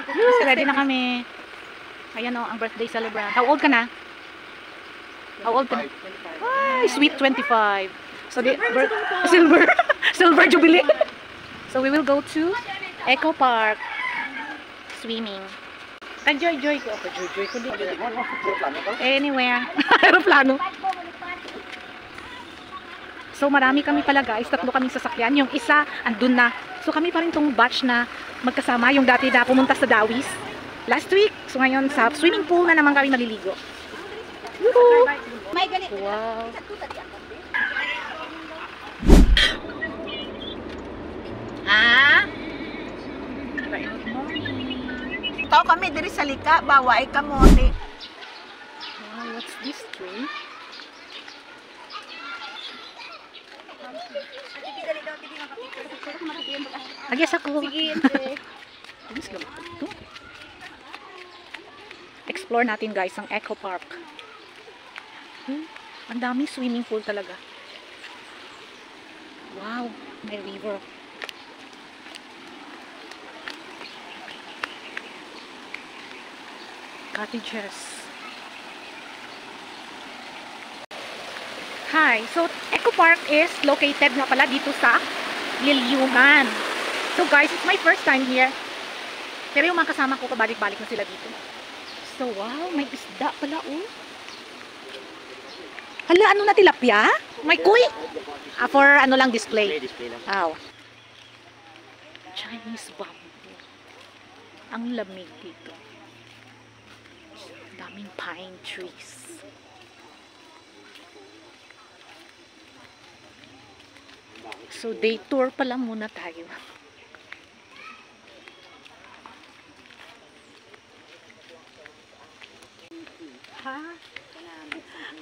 Yes, ready na kami. Ayan o, ang birthday celebrant. How old ka na? How old ka na? Ay, sweet 25. So, silver. Silver jubilee. So, we will go to Eco Park. Swimming. Joy ko. Okay, joy ko din. Anywhere. Aeroplano. So, marami kami pala guys. 3 kaming sasakyan. Yung isa, andun na. So, kami pa rin tong batch na magkasama. Yung dati na pumunta sa Dawis. Last week. So, ngayon sa swimming pool na naman kami maliligo. Woohoo! Wow. Ikaw kami diri sa lika, bawa ay kamote. Wow, what's this tree? Agyas ako. Sige, explore natin guys ang Eco Park. Ang daming swimming pool talaga. Wow, may river. Cottages. Hi, so Eco Park is located nga pala dito sa Lilyungan. So guys, it's my first time here. Pero yung mga kasama ko, pabalik-balik na sila dito. So wow, may isda pala oh. Hala, ano na tilapia? May kuy? For ano lang display. Wow. Chinese bamboo. Ang lamig dito. Daming pine trees. So day tour pa lang muna tayo. Ha?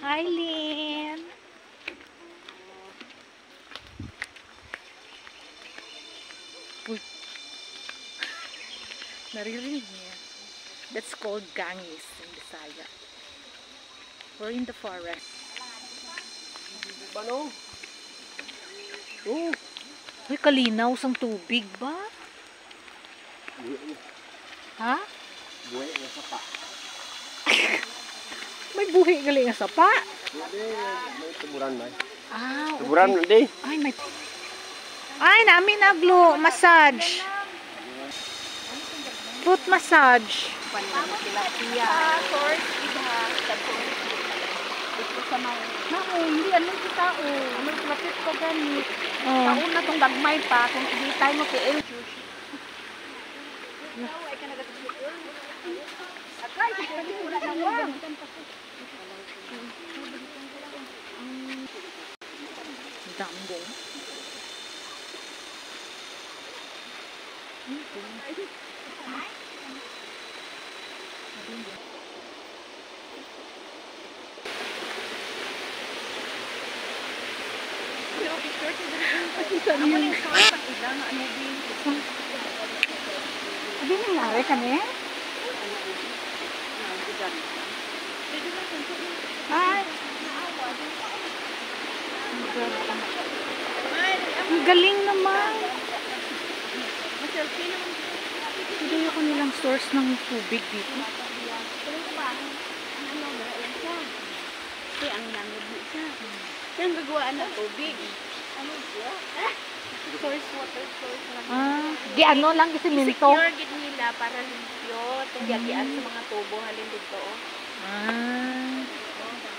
Hi, Lynn. Uy. Naririnig niya. That's called gangis in Bisaya. We're in the forest. Bano? Oh. Uy, kalinaw sang tubig ba? Ha? Buhay na sapa. May buhi gali nga sapa. May tuburan ba? Ah, okay. Tuburan di. Ay, may... Ay, namin naglo. Massage. Foot massage. Hindi ano si tao, may lapit ka gani. Taon na tong dagmay pa kung hindi tayo mo kay Dambo. Ano nangyari kami? Ay. Ang galing naman. Hindi ako nilang source ng tubig dito. Kasi ang lamig siya. Yan gagawaan ng tubig. Ano siya? Source water source lang. Ah, di ano lang kasi minto. Secure gid nila para limpyo. Tigyatian sa mga tubo halin dito. Ah.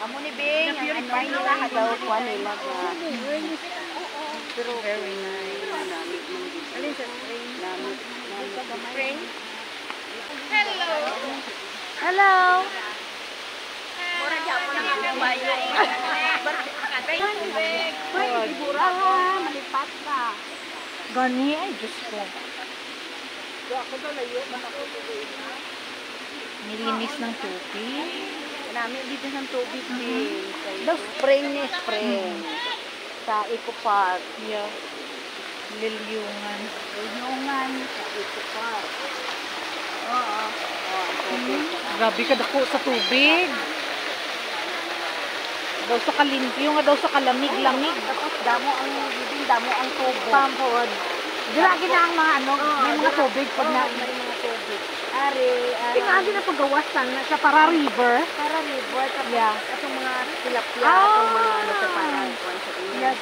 Amo ni Bing, ang ano nila hadaw kuan nila ga. Pero very nice. Lamig man dito. Alin sa spring? Lamig. Spring. Hello. Hello. Mura gyapon ang among bayo. Hoy, ibura ha, malipat ka. Gani ay Diyos ko. Ako daw layo man ako Nilinis ng tubig. namin dito ng tubig din. Daw spring ni spring. Sa Eco Park. Yeah. Lilyungan. Lilyungan sa Eco Park. Oo. Grabe ka dako sa tubig. Daw sa kalimpyo nga daw sa kalamig-lamig. Tapos damo ang bibing, damo ang tubo. Pampod. Dilagi na ang mga ano, may mga tubig pag na may mga tubig. sari-sari. Tingnan na pagawasan na sa para river. Para liver. Tapos Yeah. atong mga tilapia, Ah. atong mga ano sa parang kuwan sa inyo. Yes.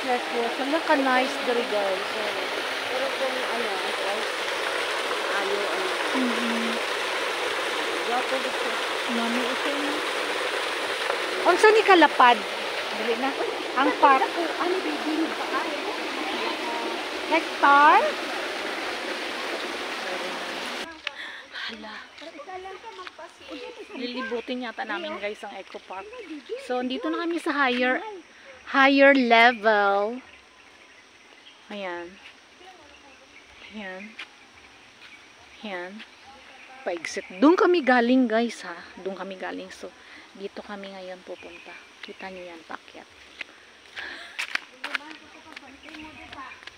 Ang ka nice diri guys. Pero kung ano, guys, ayo, ano. Wapo dito. Mami, ito yun. Unsa ni kalapad? Dali na. Ang park. Ano, baby? Hectar? Hala. Lilibutin yata namin guys ang Eco Park. So, dito na kami sa higher level. Ayan. Pa-exit. Doon kami galing guys ha. Doon kami galing. So, dito kami ngayon pupunta. Kita nyo yan, pakyat.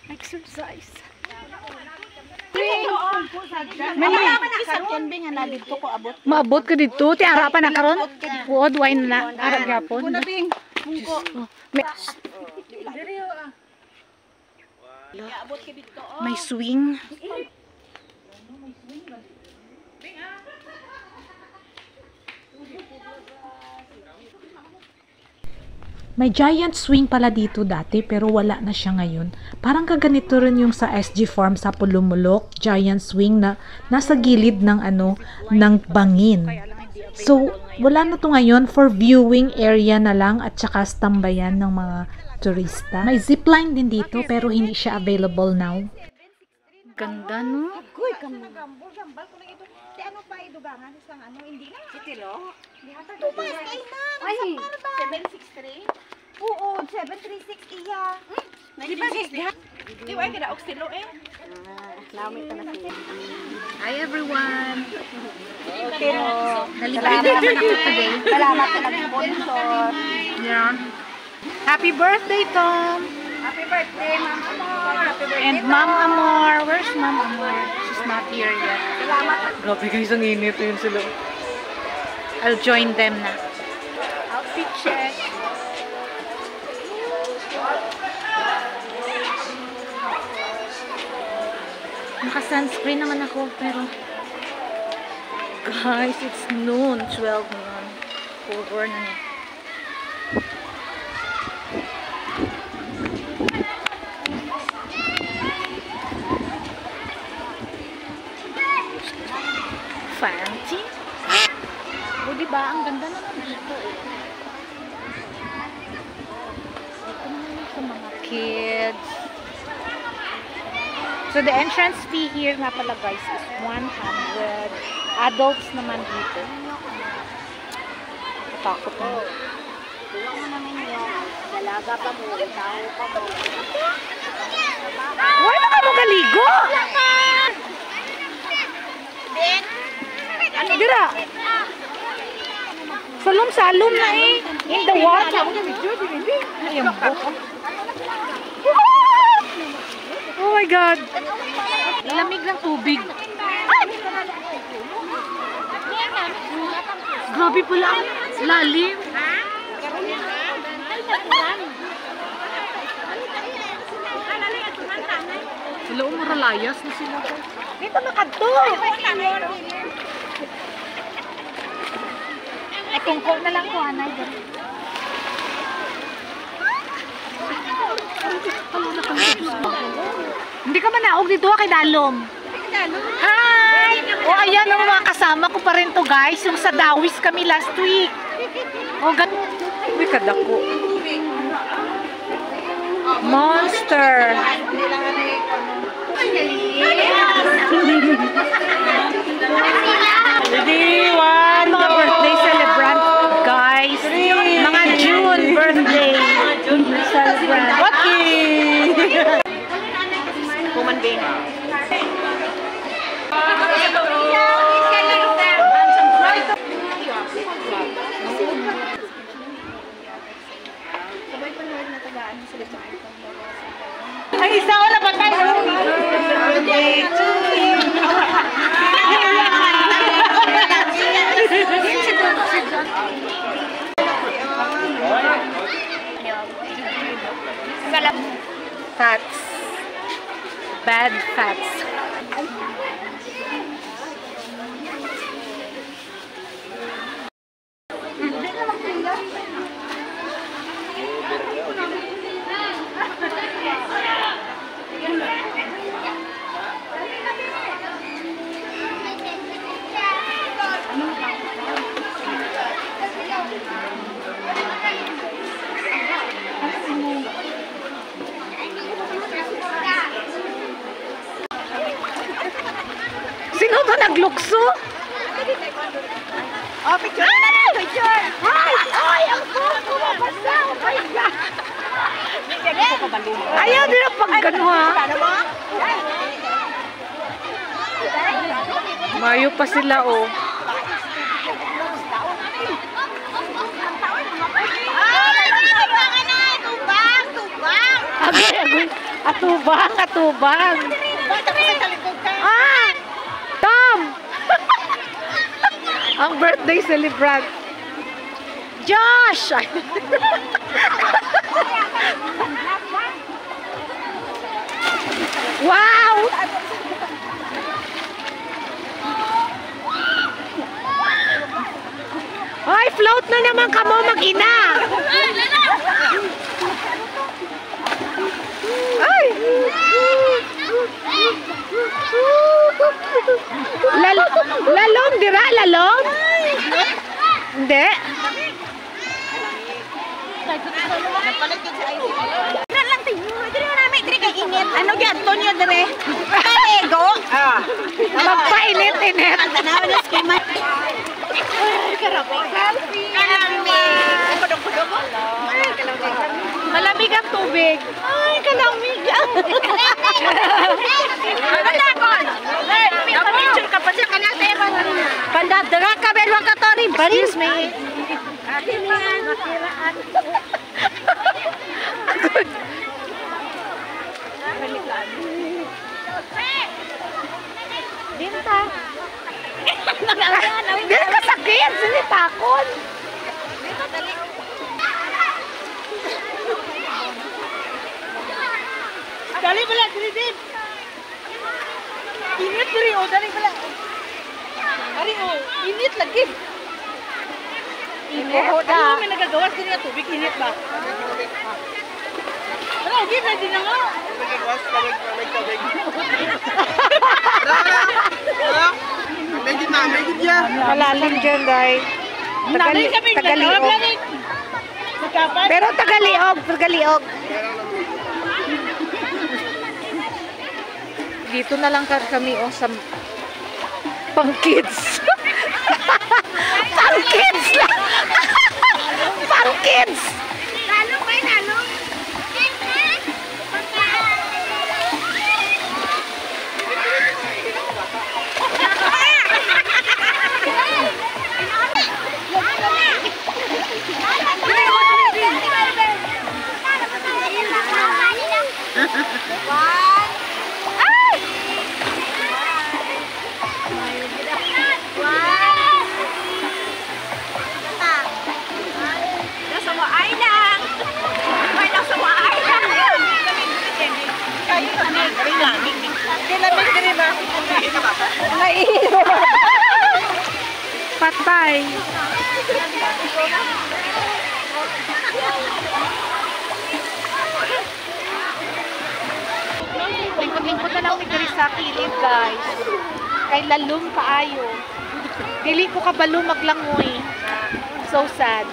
Exercise. Maabot ka dito. Ti ara pa na karon. Wood wine na ara gyapon. May swing. May giant swing pala dito dati pero wala na siya ngayon. Parang kaganito rin yung sa SG Farm sa Pulumulok, giant swing na nasa gilid ng ng bangin. So, wala na to ngayon, for viewing area na lang at saka tambayan ng mga turista. May zipline din dito pero hindi siya available now. Ganda no? Uy, kamagambol, gambal ko lang ito. Di ano pa idugangan isang ano, hindi na. Sitilo? Tumas, kainan. Ay, 763? Oo, 736 iya. Di ba, di ba, kaya oxilo eh? Namin ka na siya. Hi everyone! Okay, no. Nalibre naman ako today. Salamat sa nag-sponsor. Yeah. Happy birthday, Tom! Happy birthday, Ma'am Amor. Happy birthday, And Ma'am Amor. Where's Ma'am Amor? She's not here yet. Salamat. Grabe guys, ang init yun sila. I'll join them na. Outfit check. Naka-sunscreen naman ako, pero guys, it's noon. 12 noon. Over na niya. Fancy? O, diba? Ang ganda naman dito. Ito naman sa mga kids. So, the entrance fee here nga pala guys is 100. Adults naman dito. Katakot mo. Tuwa mo namin yan. Dalaga pa mo. Tao pa mo. Why na ka mo galigo? Ano dira? Salom-salom na eh. In the water. Ayan po. Oh my God. Lamig ng tubig. Grabe pala ang lalim. Sila umaralayas na sila. Dito makadto. Ay, tungkol na lang ko, anay. Hindi ka ba naog dito kay Dalom? Hi! O ayan ang mga kasama ko pa rin to guys. Yung sa Dawis kami last week. O Uy, kadako. Monster. One, mga birthday celebrant guys. Mga June birthday celebrant. Okay. Kumanding. Ay, isa ko na patay. Birthday to you. Fats. Bad fats. maglukso. Oh, picture na lang, picture. Ay, ang buko mabasa. Oh my God. Ayaw nila pag gano ha. Mayo pa sila oh. Agay. Atubang. Ah! Tom! Ang birthday celebrant. Josh! Wow! Ay, float na naman ka mo mag-ina! Ay! Lalom, dira? Lalom? Hindi. Ano yan? Tonyo dire? Palego? Magpainit-init. Ang tanaw na skema. Selfie. Malamig ang tubig. Ay, kalamig. Picture ka pa siya kanate. Pandadara ka, belwang ka to rin. Excuse me. Dinta. Hindi ka sakit. Sinitakon. Dali bala, dali din. Init diri o, dali bala. Ari o, init lagi. Init? Ano may nagagawas din nga tubig, init ba? Wala, hindi na din nga. Nagagawas, tabig. Medyo yan. Malalim dyan, guys. Tagaliog. Pero tagaliog. Dito na lang kami oh, sa pang kids. Pang kids lang. Pang kids. Lalo ba, lalo? Patay. Lingkod-lingkod na lang ni Gary sa kilid, guys. Kay lalong kaayo. Dili ko kabalo maglangoy. So sad.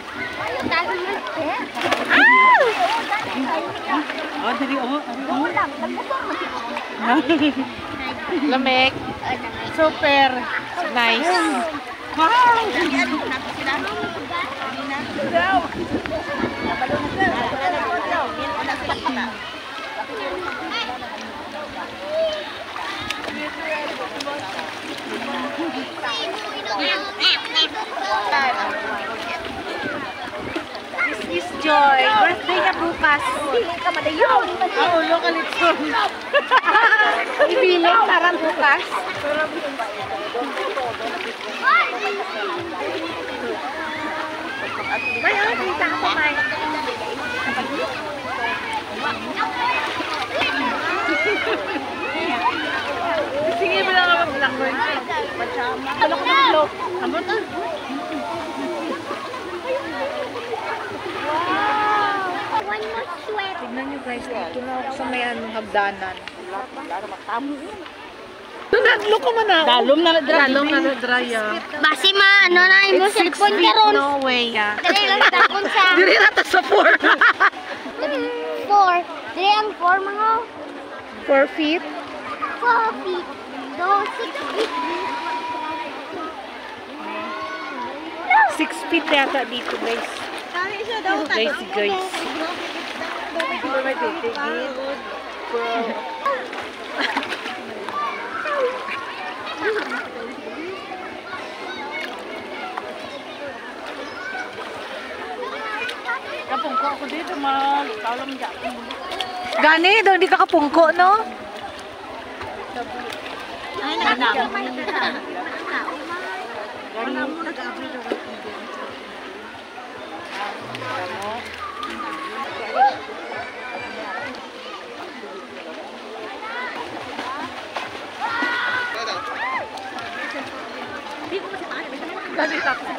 Lamig. Super. Nice. This is Joy. Birthday niya bukas. Dili ka madayon. Oo, local ito. Ibilog para bukas. May ano, kita ka pa, May. Sige mo lang naman langoy. Ano ko ng vlog? Amot ah. One more sweat. Tignan nyo guys, dito na ako sa may hagdanan. Tunadlo ko man ako. Dalom na dry ah. Basi ano na yung It's 6 cellphone feet, karon. no way. Yeah. Dali lang tapon sa Diri na ta sa 4. 4. Dali ang 4 mga 4 feet. 4 feet. So 6 feet. 6 feet yata dito, guys. Guys. Kapungko ako dito, magkalam dyan. Gani, daw hindi ka kapungko, no? Ay, nagdamo. Dada. Gani, tapos.